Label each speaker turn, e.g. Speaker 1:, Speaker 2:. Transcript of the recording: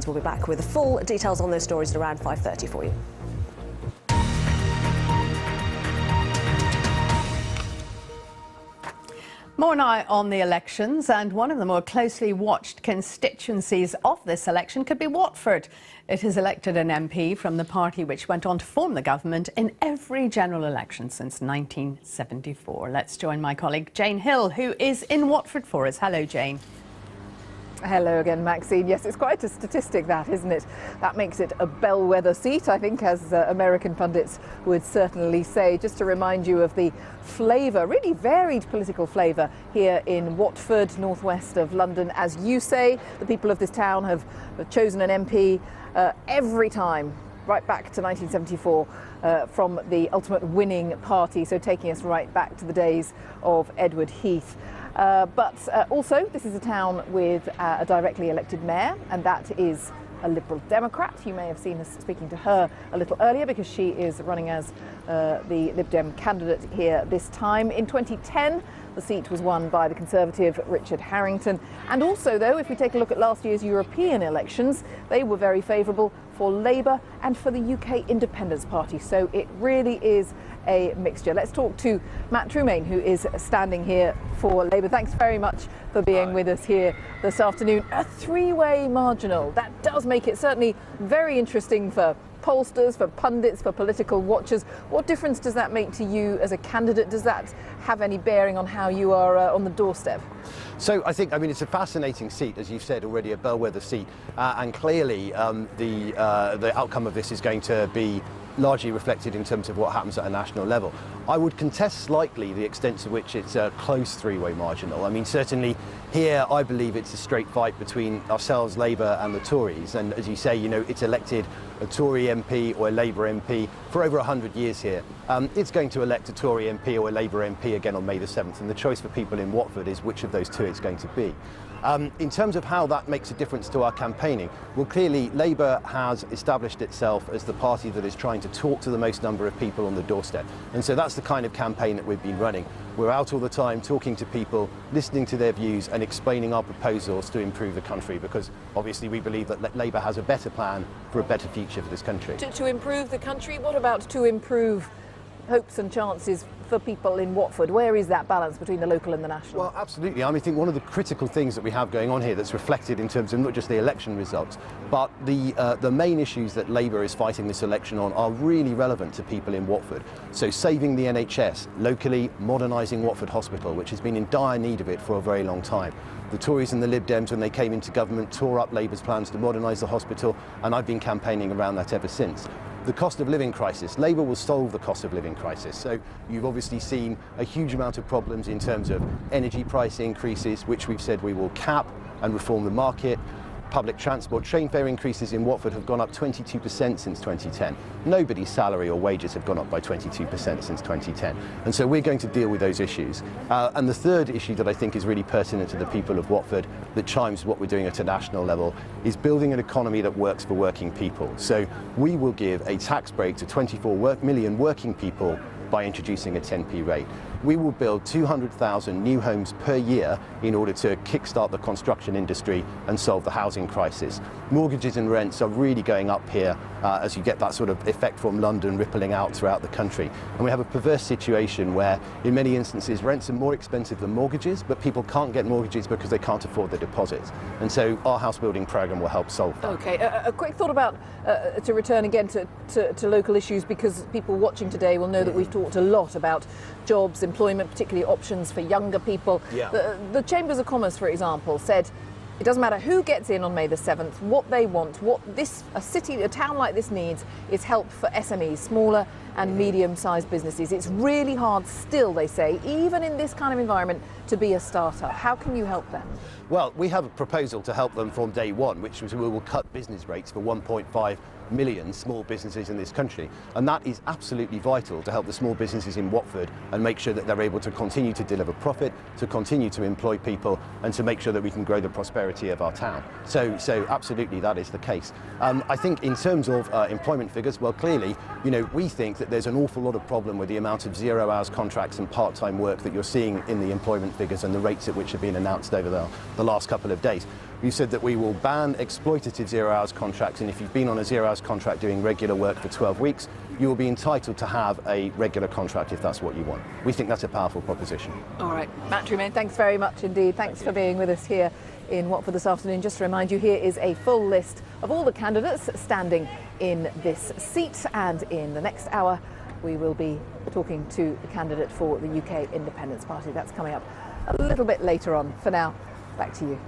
Speaker 1: We'll be back with the full details on those stories at around 5:30 for you.
Speaker 2: More now on the elections, and one of the more closely watched constituencies of this election could be Watford. It has elected an MP from the party which went on to form the government in every general election since 1974. Let's join my colleague Jane Hill, who is in Watford for us. Hello, Jane.
Speaker 3: Hello again, Maxine. Yes, it's quite a statistic, that, isn't it? That makes it a bellwether seat, I think, as American pundits would certainly say. Just to remind you of the flavour, really varied political flavour here in Watford, northwest of London. As you say, the people of this town have chosen an MP every time, right back to 1974, from the ultimate winning party, so taking us right back to the days of Edward Heath. But also, this is a town with a directly elected mayor, and that is a Liberal Democrat. You may have seen us speaking to her a little earlier because she is running as the Lib Dem candidate here this time. In 2010, the seat was won by the Conservative Richard Harrington. And also, though, if we take a look at last year's European elections, they were very favourable for Labour and for the UK Independence Party. So it really is a mixture. Let's talk to Matt Turmaine, who is standing here for Labour. Thanks very much for being with us here this afternoon. A three-way marginal. That does make it certainly very interesting for pollsters, for pundits, for political watchers. What difference does that make to you as a candidate? Does that have any bearing on how you are on the doorstep?
Speaker 4: So I think, it's a fascinating seat, as you've said already, a bellwether seat, and clearly the outcome of this is going to be largely reflected in terms of what happens at a national level. I would contest slightly the extent to which it's a close three-way marginal. Certainly here I believe it's a straight fight between ourselves, Labour, and the Tories. And as you say, it's elected a Tory MP or a Labour MP for over 100 years here. It's going to elect a Tory MP or a Labour MP again on May the 7th, and the choice for people in Watford is which of those two it's going to be. In terms of how that makes a difference to our campaigning, well, clearly Labour has established itself as the party that is trying to talk to the most number of people on the doorstep. And so that's the kind of campaign that we've been running. We're out all the time talking to people, listening to their views and explaining our proposals to improve the country, because obviously we believe that Labour has a better plan for a better future for this country.
Speaker 3: To improve the country, what about to improve hopes and chances for people in Watford? Where is that balance between the local and the national?
Speaker 4: Well, absolutely. I think one of the critical things that we have going on here that's reflected in terms of not just the election results, but the main issues that Labour is fighting this election on are really relevant to people in Watford. So saving the NHS, locally modernising Watford Hospital, which has been in dire need of it for a very long time. The Tories and the Lib Dems, when they came into government, tore up Labour's plans to modernise the hospital, and I've been campaigning around that ever since. The cost of living crisis. Labour will solve the cost of living crisis. So you've obviously seen a huge amount of problems in terms of energy price increases, which we've said we will cap and reform the market. Public transport, train fare increases in Watford have gone up 22% since 2010. Nobody's salary or wages have gone up by 22% since 2010. And so we're going to deal with those issues. And the third issue that I think is really pertinent to the people of Watford, that chimes with what we're doing at a national level, is building an economy that works for working people. So we will give a tax break to 24 million working people by introducing a 10p rate. We will build 200,000 new homes per year in order to kickstart the construction industry and solve the housing crisis. Mortgages and rents are really going up here as you get that sort of effect from London rippling out throughout the country. And we have a perverse situation where in many instances rents are more expensive than mortgages, but people can't get mortgages because they can't afford the deposits. And so our house building programme will help solve that.
Speaker 3: Okay, a quick thought about, to return again to local issues, because people watching today will know that we've talked a lot about jobs, employment, particularly options for younger people.
Speaker 4: Yeah.
Speaker 3: The Chambers of Commerce, for example, said it doesn't matter who gets in on May the 7th, what they want, what a town like this needs is help for SMEs, smaller and medium-sized businesses. It's really hard still, they say, even in this kind of environment, to be a startup. How can you help them?
Speaker 4: Well, we have a proposal to help them from day one, which was we will cut business rates for 1.5 million small businesses in this country, and that is absolutely vital to help the small businesses in Watford and make sure that they're able to continue to deliver profit, to continue to employ people, and to make sure that we can grow the prosperity of our town. So absolutely that is the case. I think in terms of employment figures, well, clearly, we think that there's an awful lot of problem with the amount of 0 hours contracts and part-time work that you're seeing in the employment figures and the rates at which have been announced over the last couple of days. We've said that we will ban exploitative zero-hours contracts, and if you've been on a zero-hours contract doing regular work for 12 weeks, you will be entitled to have a regular contract if that's what you want. We think that's a powerful proposition.
Speaker 3: All right, Matt Turmaine, thanks very much indeed. Thanks for being with us here in Watford this afternoon. Just to remind you, here is a full list of all the candidates standing in this seat, and in the next hour we will be talking to the candidate for the UK Independence Party. That's coming up a little bit later on. For now, back to you.